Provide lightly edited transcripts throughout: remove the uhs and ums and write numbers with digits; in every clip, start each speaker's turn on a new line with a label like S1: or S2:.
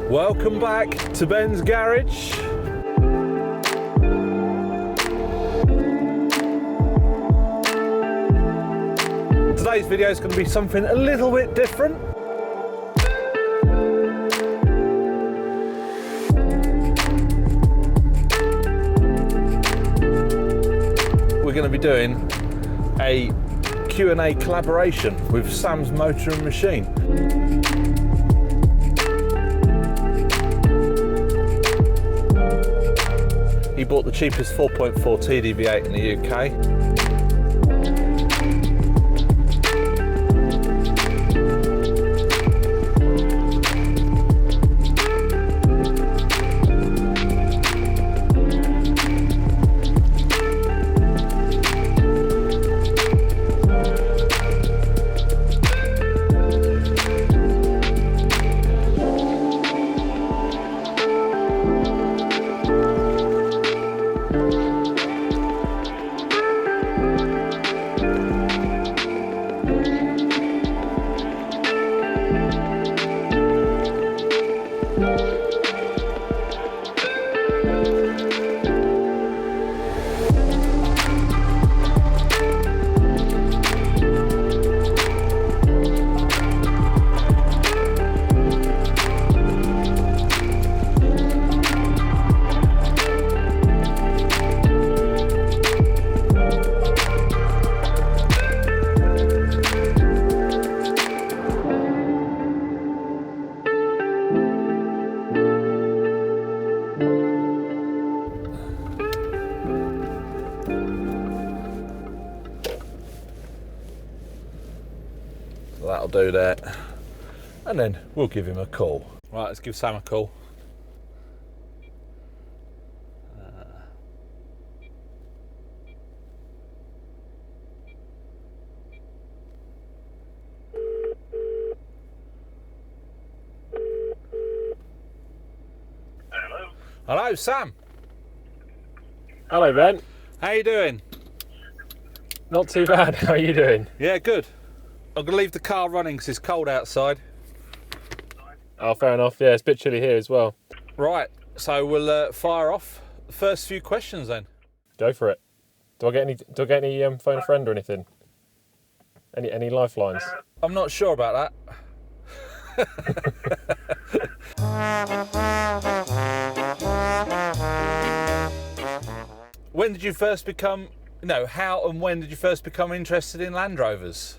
S1: Welcome back to Ben's Garage. Today's video is going to be something a little bit different. We're going to be doing a Q&A collaboration with Sam's Motor and Machine. He bought the cheapest 4.4 TDV8 in the UK. That'll do that, and then we'll give him a call. Right, let's give Sam a call.
S2: Hello.
S1: Hello, Sam.
S3: Hello, Ben.
S1: How you doing?
S3: Not too bad. How are you doing?
S1: Yeah, good. I'm going to leave the car running because it's cold outside.
S3: Oh, fair enough. Yeah, it's a bit chilly here as well.
S1: Right, so we'll fire off the first few questions then.
S3: Go for it. Do I get any phone a friend or anything? Any lifelines?
S1: I'm not sure about that. When did you first become, how and when did you first become interested in Land Rovers?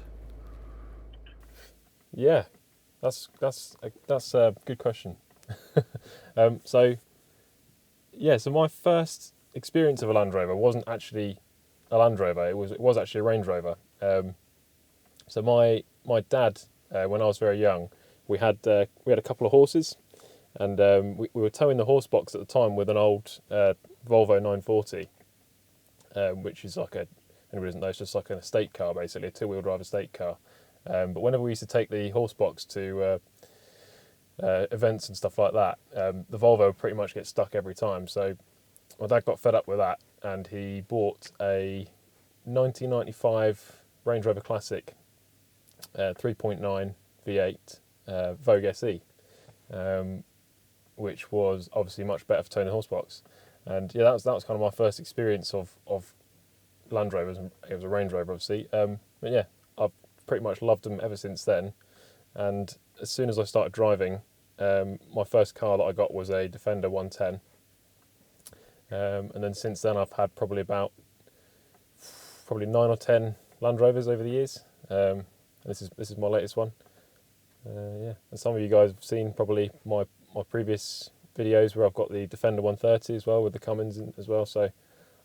S3: Yeah, that's a good question. So my first experience of a Land Rover wasn't actually a Land Rover. It was actually a Range Rover. So my dad, when I was very young, we had a couple of horses, and we were towing the horse box at the time with an old Volvo 940, which is like anybody doesn't know, it's just like an estate car, basically a two-wheel drive estate car. But whenever we used to take the horse box to events and stuff like that, the Volvo would pretty much get stuck every time. So my dad got fed up with that, and he bought a 1995 Range Rover Classic 3.9 V8 Vogue SE, which was obviously much better for towing the horse box. And yeah, that was kind of my first experience of Land Rovers. It was a Range Rover, obviously. But yeah, I've pretty much loved them ever since then. And as soon as I started driving, my first car that I got was a Defender 110. And then since then I've had probably 9 or 10 Land Rovers over the years. This is my latest one. Yeah, and some of you guys have seen probably my previous videos where I've got the Defender 130 as well with the Cummins as well. So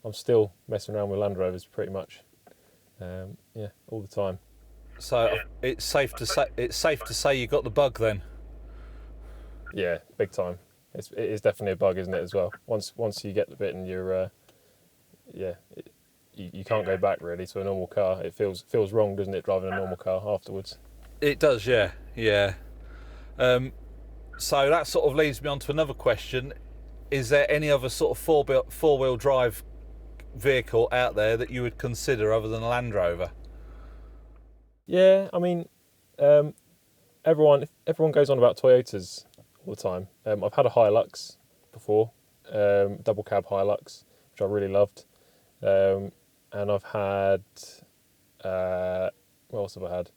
S3: I'm still messing around with Land Rovers pretty much, yeah, all the time.
S1: So it's safe to say you got the bug then.
S3: Yeah, big time. It is definitely a bug, isn't it, as well? Once you get the bit and you're, you can't go back really to a normal car. It feels wrong, doesn't it, driving a normal car afterwards?
S1: It does, yeah. So that sort of leads me on to another question. Is there any other sort of four-wheel drive vehicle out there that you would consider other than a Land Rover?
S3: Yeah, I mean, everyone goes on about Toyotas all the time. I've had a Hilux before, double cab Hilux, which I really loved. And I've had, what else have I had?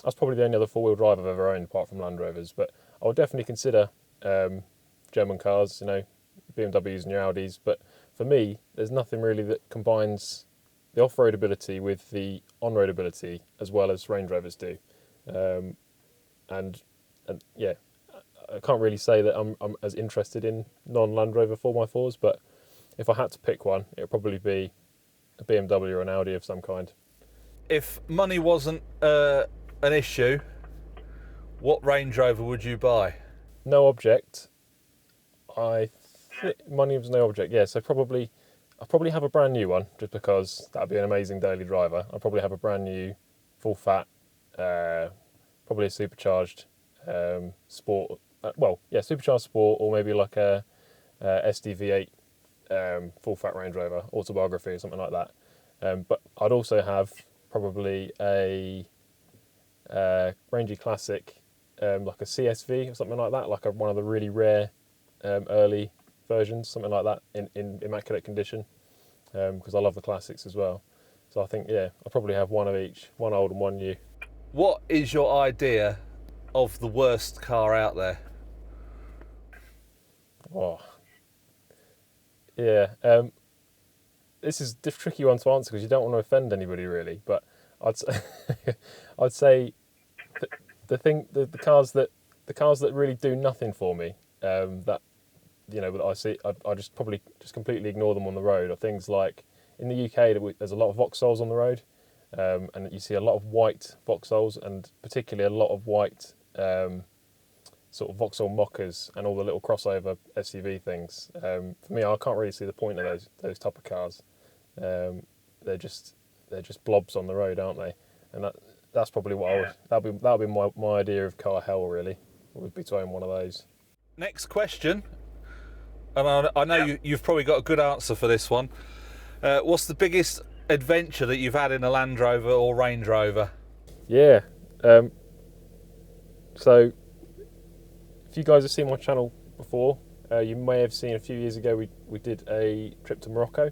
S3: That's probably the only other four-wheel drive I've ever owned, apart from Land Rovers. But I would definitely consider German cars, BMWs and your Audis. But for me, there's nothing really that combines the off-road ability with the on-road ability as well as Range Rovers do. And yeah, I can't really say that I'm as interested in non-Land Rover 4x4s, but if I had to pick one, it would probably be a BMW or an Audi of some kind.
S1: If money wasn't an issue, what Range Rover would you buy?
S3: No object. Money was no object. Yeah, so I'll probably have a brand new one, just because that'd be an amazing daily driver. I'll probably have a brand new, full fat, probably a supercharged sport. Supercharged sport, or maybe like a SDV8 full fat Range Rover autobiography or something like that. But I'd also have probably a Rangy Classic, like a CSV or something like that, like one of the really rare early versions, something like that, in immaculate condition, because I love the classics as well. So I think, yeah, I'll probably have one of each, one old and one new.
S1: What is your idea of the worst car out there?
S3: Oh, yeah. This is a tricky one to answer because you don't want to offend anybody really. But I'd say the cars that really do nothing for me, that I see, I just probably just completely ignore them on the road, are things like, in the UK there's a lot of Vauxhalls on the road, and you see a lot of white Vauxhalls, and particularly a lot of white sort of Vauxhall Mockers and all the little crossover SUV things. For me, I can't really see the point of those type of cars. They're just blobs on the road, aren't they? And that's probably what that'd be my idea of car hell, really, would be to own one of those.
S1: Next question, and I know you've probably got a good answer for this one. What's the biggest adventure that you've had in a Land Rover or Range Rover?
S3: Yeah. So, if you guys have seen my channel before, you may have seen a few years ago we did a trip to Morocco.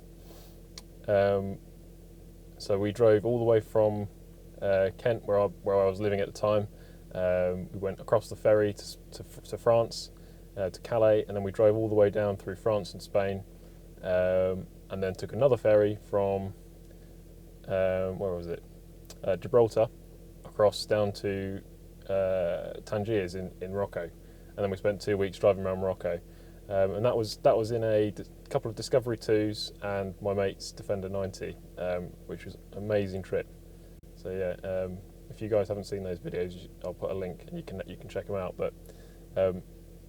S3: So we drove all the way from Kent, where I was living at the time. We went across the ferry to France, to Calais, and then we drove all the way down through France and Spain, and then took another ferry from Gibraltar across down to Tangiers in Morocco, and then we spent 2 weeks driving around Morocco, and that was in a couple of Discovery 2s and my mate's Defender 90, which was an amazing trip. So yeah, if you guys haven't seen those videos, I'll put a link and you can check them out. But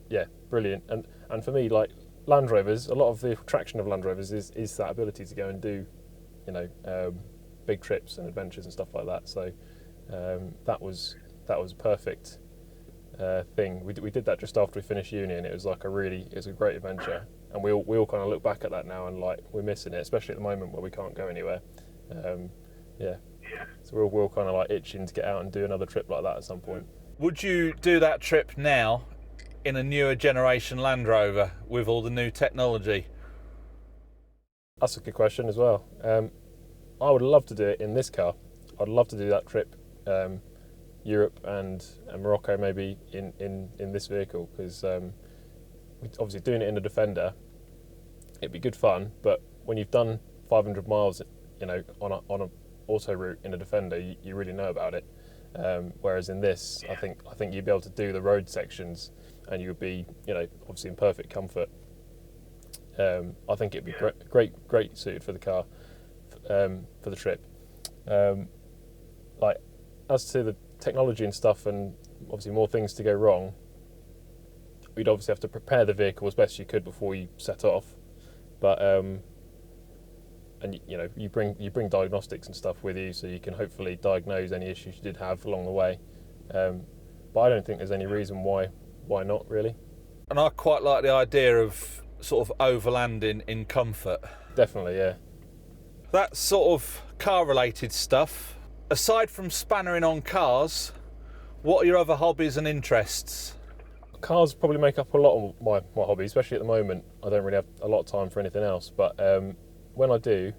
S3: yeah, brilliant. And for me, like Land Rovers, a lot of the attraction of Land Rovers is that ability to go and do, big trips and adventures and stuff like that. So that was a perfect thing. We did that just after we finished uni, and it was a great adventure. And we all kind of look back at that now and like we're missing it, especially at the moment where we can't go anywhere. Yeah. So we're all kind of like itching to get out and do another trip like that at some point.
S1: Would you do that trip now in a newer generation Land Rover with all the new technology?
S3: That's a good question as well. I would love to do it in this car. I'd love to do that trip, Europe and Morocco maybe in this vehicle, because obviously doing it in a Defender, it'd be good fun. But when you've done 500 miles, on a auto route in a Defender, you really know about it. Whereas in this, I think you'd be able to do the road sections, and you would be, obviously in perfect comfort. I think it'd be great suited for the car, for the trip. Like, as to the technology and stuff, and obviously more things to go wrong, we'd obviously have to prepare the vehicle as best you could before you set off. But and you bring diagnostics and stuff with you, so you can hopefully diagnose any issues you did have along the way. But I don't think there's any reason why not, really.
S1: And I quite like the idea of sort of overlanding in comfort.
S3: Definitely, yeah.
S1: That sort of car-related stuff. Aside from spannering on cars, what are your other hobbies and interests?
S3: cars probably make up a lot of my hobby, especially at the moment. I don't really have a lot of time for anything else, but when I do,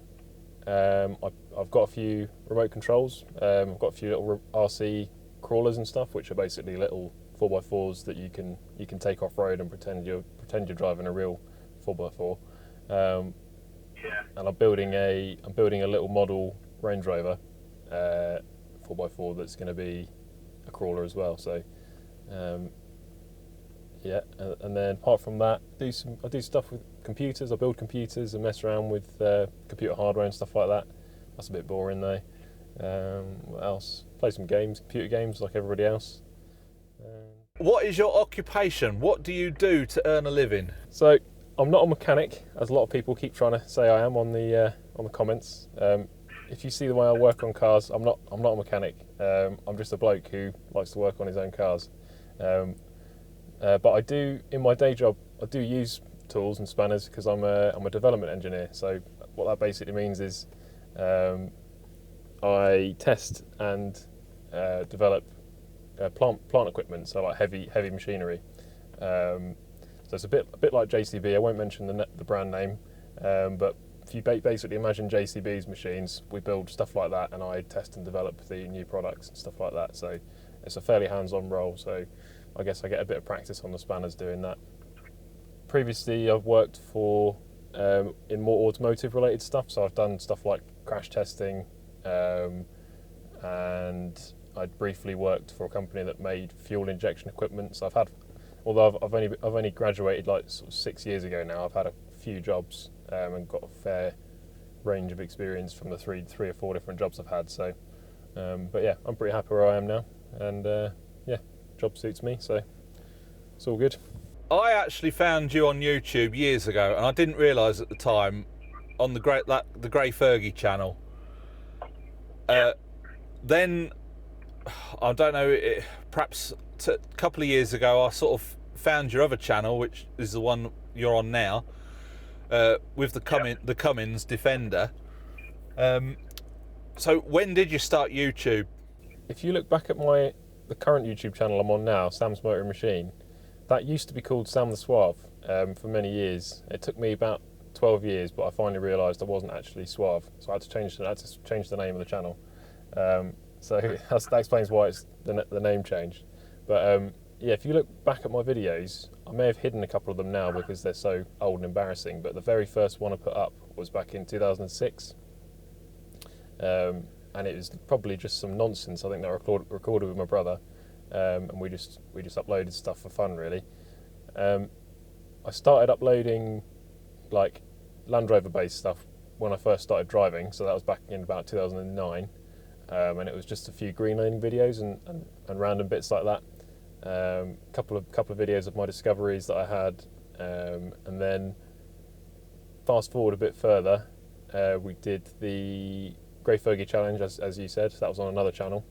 S3: I've got a few remote controls. I've got a few little RC crawlers and stuff, which are basically little 4x4s that you can take off road and pretend you're driving a real 4x4. And I'm building a little model Range Rover 4x4 that's going to be a crawler as well. So and then apart from that, I do stuff with computers. I build computers and mess around with computer hardware and stuff like that. That's a bit boring though. What else? Play some games, computer games, like everybody else.
S1: What is your occupation? What do you do to earn a living?
S3: So I'm not a mechanic, as a lot of people keep trying to say I am on the comments. If you see the way I work on cars, I'm not a mechanic. I'm just a bloke who likes to work on his own cars. But I do, in my day job, I do use tools and spanners because I'm a development engineer. So what that basically means is I test and develop plant equipment, so like heavy machinery. So it's a bit like JCB. I won't mention the brand name, but if you basically imagine JCB's machines, we build stuff like that, and I test and develop the new products and stuff like that. So it's a fairly hands-on role. So I guess I get a bit of practice on the spanners doing that. Previously, I've worked for in more automotive-related stuff. So I've done stuff like crash testing, and I briefly worked for a company that made fuel injection equipment. So I've had, although I've only graduated like sort of 6 years ago now, I've had a few jobs and got a fair range of experience from the three or four different jobs I've had. So, but yeah, I'm pretty happy where I am now, and yeah, job suits me, so it's all good.
S1: I actually found you on YouTube years ago, and I didn't realise at the time on the Grey Fergie channel. Then I don't know, perhaps a couple of years ago, I sort of found your other channel, which is the one you're on now, with the Cummins Defender. So when did you start YouTube?
S3: If you look back at the current YouTube channel I'm on now, Sam's Motor and Machine, that used to be called Sam the Suave for many years. It took me about 12 years, but I finally realised I wasn't actually Suave, so I had to change the name of the channel. So that explains why the name changed. But yeah, if you look back at my videos, I may have hidden a couple of them now because they're so old and embarrassing, but the very first one I put up was back in 2006. And it was probably just some nonsense. I think that I recorded with my brother, and we just uploaded stuff for fun, really. I started uploading like Land Rover based stuff when I first started driving, so that was back in about 2009, and it was just a few green laning videos and random bits like that. Couple of videos of my discoveries that I had, and then fast forward a bit further, we did the Grey Fergie challenge, as you said. That was on another channel.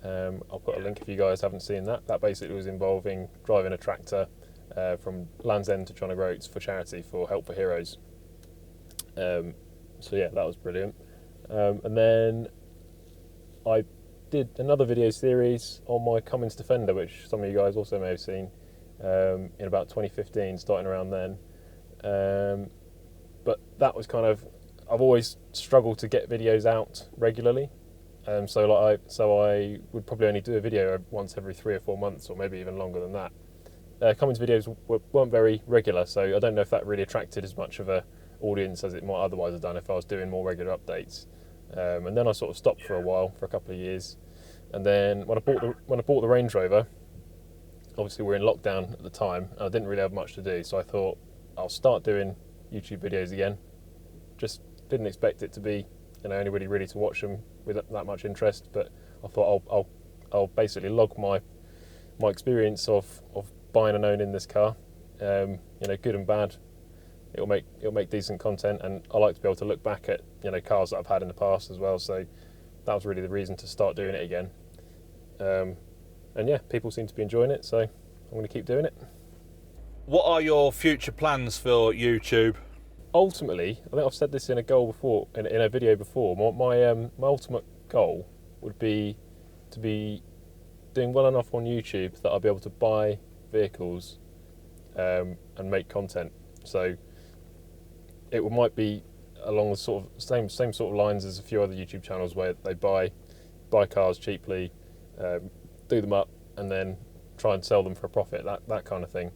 S3: I'll put a link if you guys haven't seen that. That basically was involving driving a tractor from Land's End to China Roads for charity, for Help for Heroes. So yeah, that was brilliant. And then I did another video series on my Cummins Defender, which some of you guys also may have seen, in about 2015, starting around then. But that was kind of, I've always struggled to get videos out regularly, so I would probably only do a video once every 3 or 4 months, or maybe even longer than that. Cummins videos weren't very regular, so I don't know if that really attracted as much of a audience as it might otherwise have done if I was doing more regular updates. And then I sort of stopped for a while, for a couple of years, and then when I bought the Range Rover, obviously we were in lockdown at the time, and I didn't really have much to do, so I thought I'll start doing YouTube videos again. Just didn't expect it to be, anybody really to watch them with that much interest, but I thought I'll basically log my experience of buying and owning this car, good and bad. It'll make decent content, and I like to be able to look back at cars that I've had in the past as well. So that was really the reason to start doing it again. And yeah, people seem to be enjoying it, so I'm going to keep doing it.
S1: What are your future plans for YouTube?
S3: Ultimately, I think I've said this in a video before. My ultimate goal would be to be doing well enough on YouTube that I'll be able to buy vehicles and make content. So it might be along the sort of same sort of lines as a few other YouTube channels where they buy cars cheaply, do them up, and then try and sell them for a profit. That kind of thing,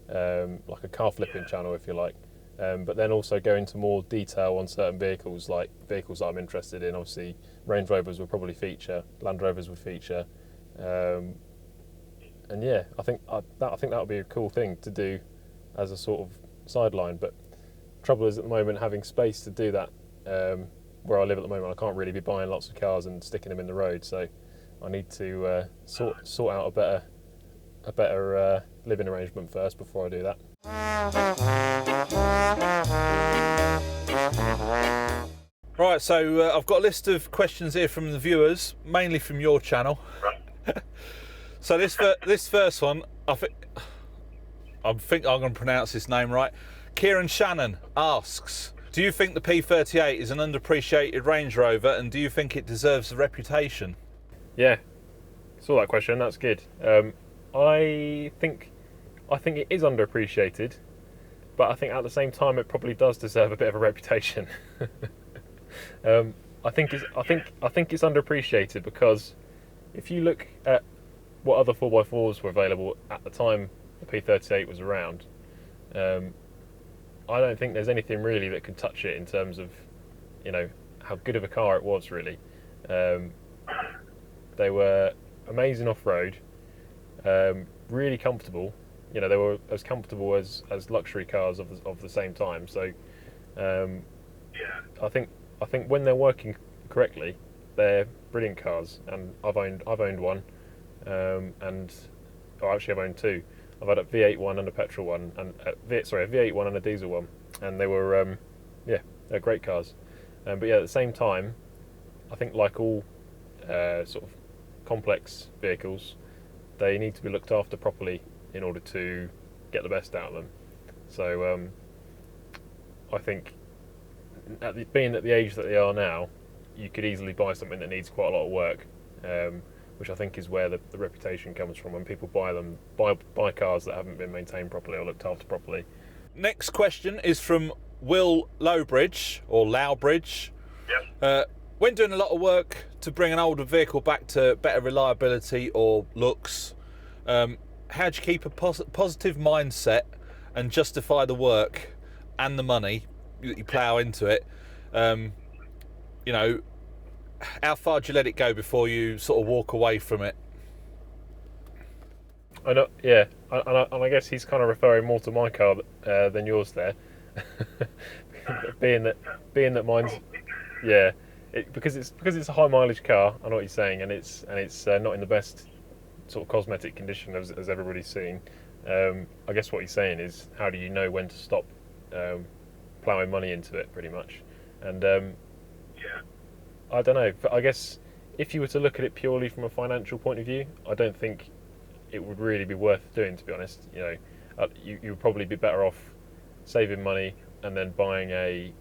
S3: like a car flipping channel, if you like. But then also go into more detail on certain vehicles, like vehicles that I'm interested in. Obviously, Range Rovers will probably feature, Land Rovers will feature, and yeah, I think that would be a cool thing to do as a sort of sideline. But trouble is, at the moment, having space to do that, where I live at the moment, I can't really be buying lots of cars and sticking them in the road. So I need to sort out a better living arrangement first before I do that.
S1: Right, so I've got a list of questions here from the viewers, mainly from your channel. So this first one, I think I'm going to pronounce this name right. Kieran Shannon asks, do you think the P38 is an underappreciated Range Rover, and do you think it deserves the reputation?
S3: Yeah, saw that question. That's good. I think it is underappreciated, but I think at the same time it probably does deserve a bit of a reputation. I think it's underappreciated because if you look at what other 4x4s were available at the time the P38 was around, I don't think there's anything really that can touch it in terms of, how good of a car it was really. They were amazing off-road, really comfortable. They were as comfortable as luxury cars of the same time. So I think when they're working correctly, they're brilliant cars. And I've owned one, and I've owned two. I've had a V8 one and a petrol one, and a V8 one and a diesel one, and they were they're great cars. But yeah, at the same time, I think like all sort of complex vehicles, they need to be looked after properly in order to get the best out of them. So I think being at the age that they are now, you could easily buy something that needs quite a lot of work, which I think is where the reputation comes from when people buy cars that haven't been maintained properly or looked after properly.
S1: Next question is from Will Lowbridge, or Lowbridge. Yep. When doing a lot of work to bring an older vehicle back to better reliability or looks, how do you keep a positive mindset and justify the work and the money that you plough into it? How far do you let it go before you sort of walk away from it?
S3: I know, yeah, and I guess he's kind of referring more to my car than yours there, being that mine's, yeah, because it's a high mileage car. I know what you're saying, and it's not in the best sort of cosmetic condition as everybody's seen. I guess what he's saying is, how do you know when to stop ploughing money into it, pretty much? And I don't know. I guess if you were to look at it purely from a financial point of view, I don't think it would really be worth doing, to be honest. You would probably be better off saving money and then buying a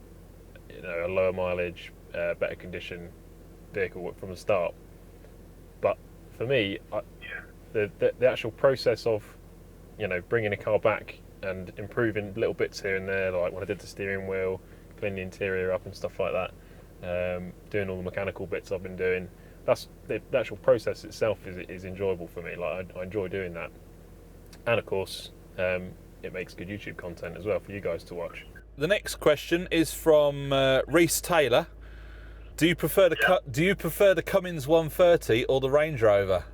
S3: lower mileage, better condition vehicle from the start. But for me, the actual process of bringing a car back and improving little bits here and there, like when I did the steering wheel, cleaning the interior up and stuff like that, doing all the mechanical bits I've been doing, that's the actual process itself is enjoyable for me. Like I enjoy doing that, and of course it makes good YouTube content as well for you guys to watch.
S1: The next question is from Reese Taylor. Do you prefer the Cummins 130 or the Range Rover?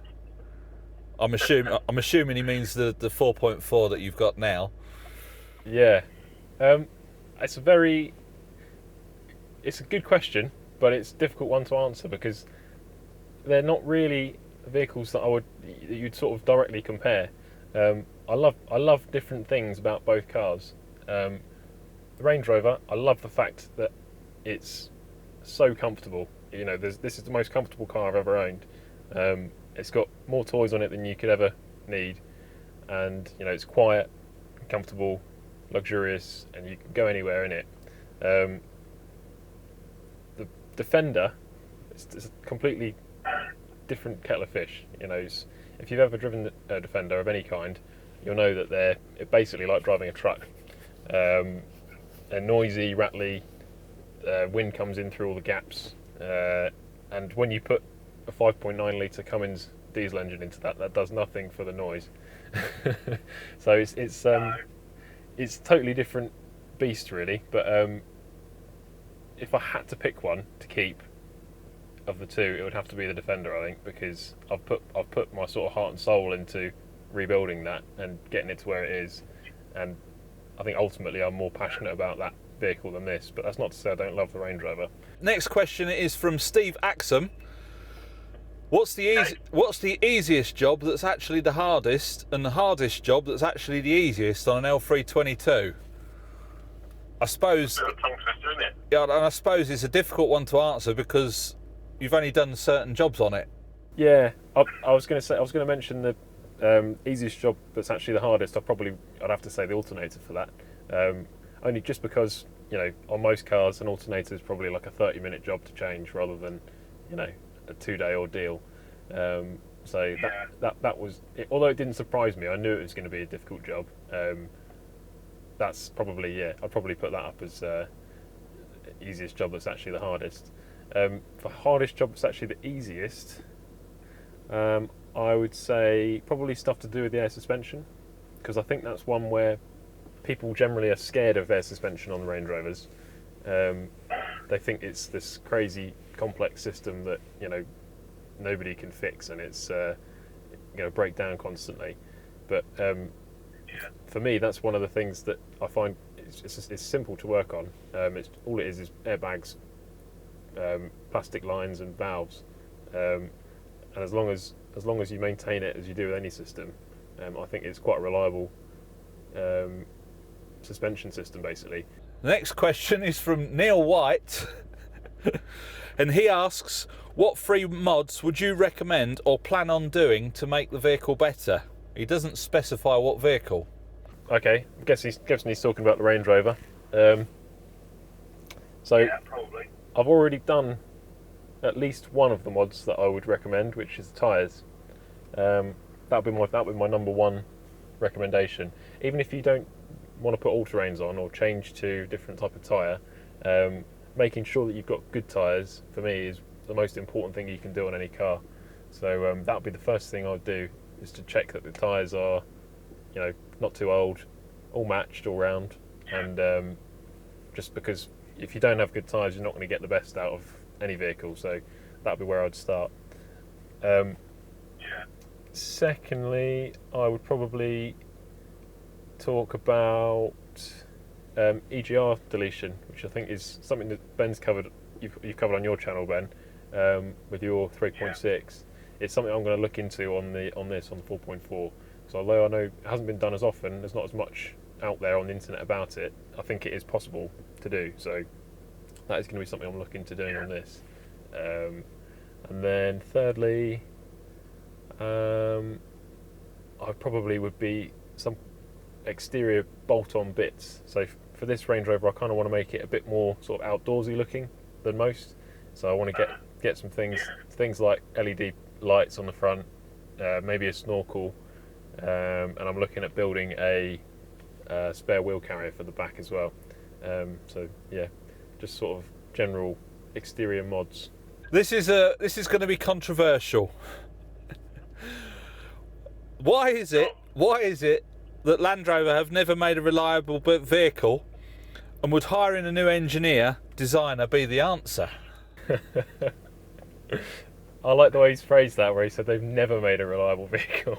S1: I'm assuming he means the 4.4 that you've got now.
S3: Yeah, it's a good question, but it's a difficult one to answer because they're not really vehicles that you'd sort of directly compare. I love different things about both cars. The Range Rover, I love the fact that it's so comfortable. This is the most comfortable car I've ever owned. It's got more toys on it than you could ever need, and it's quiet, comfortable, luxurious, and you can go anywhere in it. The Defender, it's a completely different kettle of fish. If you've ever driven a Defender of any kind, you'll know that they're basically like driving a truck. They're noisy, rattly. Wind comes in through all the gaps, and when you put a 5.9 litre Cummins diesel engine into that does nothing for the noise. So it's totally different beast, really. But if I had to pick one to keep of the two, it would have to be the Defender, I think, because I've put my sort of heart and soul into rebuilding that and getting it to where it is, and I think ultimately I'm more passionate about that vehicle than this. But that's not to say I don't love the Range Rover.
S1: Next question is from Steve Axum. What's the easiest job that's actually the hardest, and the hardest job that's actually the easiest on an L322? I suppose.
S2: Bit of a tongue twister, isn't it?
S1: Yeah, and I suppose it's a difficult one to answer because you've only done certain jobs on it.
S3: Yeah, I was going to mention the easiest job that's actually the hardest. I'd have to say the alternator for that. Only just because, on most cars an alternator is probably like a 30-minute job to change rather than, a 2-day ordeal. So that was it. Although it didn't surprise me, I knew it was going to be a difficult job. That's probably, I'd probably put that up as easiest job that's actually the hardest. For hardest job that's actually the easiest, I would say probably stuff to do with the air suspension, because I think that's one where people generally are scared of air suspension on the Range Rovers. They think it's this crazy complex system that nobody can fix, and it's break down constantly. But for me, that's one of the things that I find it's simple to work on. All it is airbags, plastic lines, and valves. And as long as you maintain it as you do with any system, I think it's quite a reliable suspension system, basically.
S1: The next question is from Neil White, and he asks, what 3 mods would you recommend or plan on doing to make the vehicle better? He doesn't specify what vehicle.
S3: Okay, I guess he's talking about the Range Rover. So
S2: Yeah, probably.
S3: I've already done at least one of the mods that I would recommend, which is the tyres. That'd be my number one recommendation. Even if you don't want to put all-terrains on or change to different type of tyre, making sure that you've got good tyres for me is the most important thing you can do on any car. So that would be the first thing I'd do, is to check that the tyres are, not too old, all matched all round, and just because if you don't have good tyres, you're not going to get the best out of any vehicle. So that'd be where I'd start. Secondly, I would probably talk about EGR deletion, which I think is something that Ben's covered. You've covered on your channel, Ben, with your 3.6. It's something I'm going to look into on the 4.4. So although I know it hasn't been done as often, there's not as much out there on the internet about it, I think it is possible to do. So that is going to be something I'm looking to doing on this. And then thirdly, I probably would be some exterior bolt-on bits. So for this Range Rover, I kind of want to make it a bit more sort of outdoorsy looking than most. So I want to get some things like LED lights on the front, maybe a snorkel, and I'm looking at building a spare wheel carrier for the back as well. So yeah, just sort of general exterior mods.
S1: This is going to be controversial. Why is it that Land Rover have never made a reliable vehicle, and would hiring a new engineer designer be the answer?
S3: I like the way he's phrased that, where he said they've never made a reliable vehicle.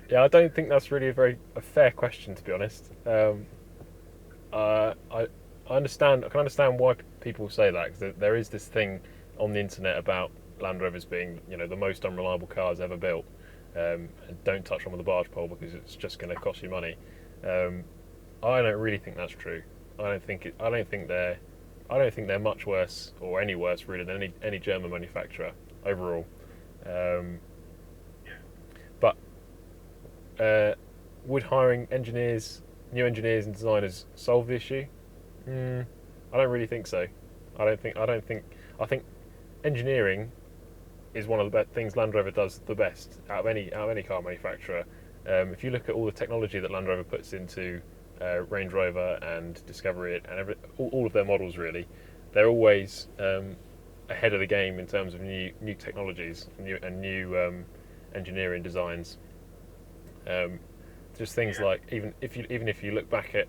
S3: Yeah, I don't think that's really a fair question, to be honest. I can understand why people say that, because there is this thing on the internet about Land Rovers being, the most unreliable cars ever built. And don't touch them with a barge pole because it's just going to cost you money. I don't really think that's true. I don't think they're much worse, or any worse really, than any German manufacturer overall. But would hiring new engineers and designers solve the issue? I don't really think so. I think engineering is one of the things Land Rover does the best out of any car manufacturer. If you look at all the technology that Land Rover puts into Range Rover and Discovery and all of their models, really, they're always ahead of the game in terms of new technologies and new engineering designs. Just things like even if you look back at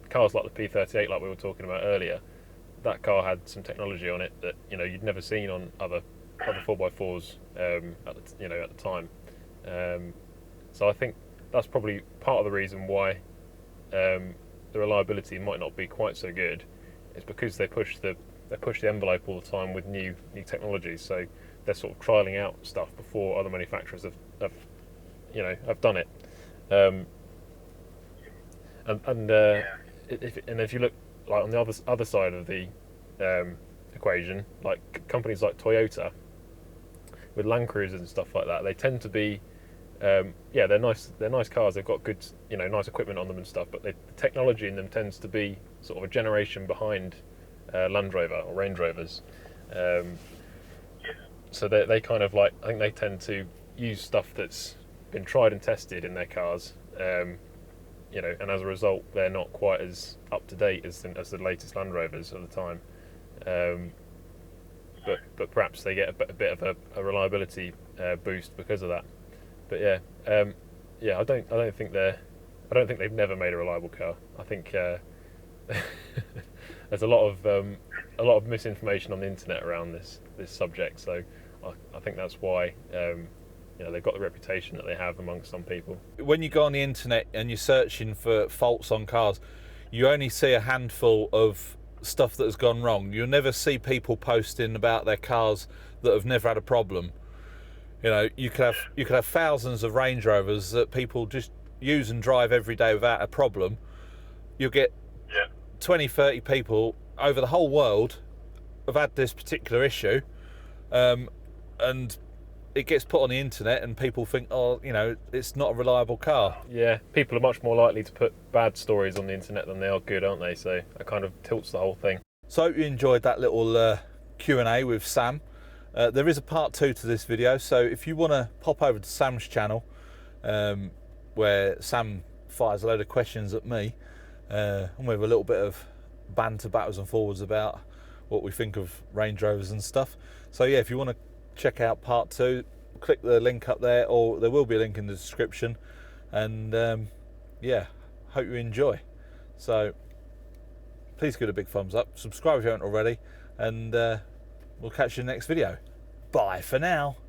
S3: cars like the P38, like we were talking about earlier, that car had some technology on it that you'd never seen on other 4x4s at the time. So I think that's probably part of the reason why the reliability might not be quite so good. It's because they push the envelope all the time with new technologies. So they're sort of trialing out stuff before other manufacturers have done it. If you look like on the other side of the equation, like companies like Toyota with Land Cruisers and stuff like that, they tend to be they're nice cars. They've got good nice equipment on them and stuff, but the technology in them tends to be sort of a generation behind Land Rover or Range Rovers. So they kind of I think they tend to use stuff that's been tried and tested in their cars, and as a result, they're not quite as up to date as the latest Land Rovers at the time. But perhaps they get a bit of a reliability boost because of that. But I don't think they've never made a reliable car. I think there's a lot of misinformation on the internet around this subject. So I think that's why they've got the reputation that they have amongst some people.
S1: When you go on the internet and you're searching for faults on cars, you only see a handful of stuff that has gone wrong. You'll never see people posting about their cars that have never had a problem. You could have thousands of Range Rovers that people just use and drive every day without a problem. You'll get 20, 30 people over the whole world have had this particular issue, and it gets put on the internet and people think, it's not a reliable car.
S3: Yeah, people are much more likely to put bad stories on the internet than they are good, aren't they? So it kind of tilts the whole thing.
S1: So I hope you enjoyed that little Q&A with Sam. There is a part 2 to this video, so if you want to pop over to Sam's channel, where Sam fires a load of questions at me, and we have a little bit of banter backwards and forwards about what we think of Range Rovers and stuff. So yeah, if you want to check out part 2, click the link up there, or there will be a link in the description. And hope you enjoy. So please give it a big thumbs up, subscribe if you haven't already, and we'll catch you in the next video. Bye for now.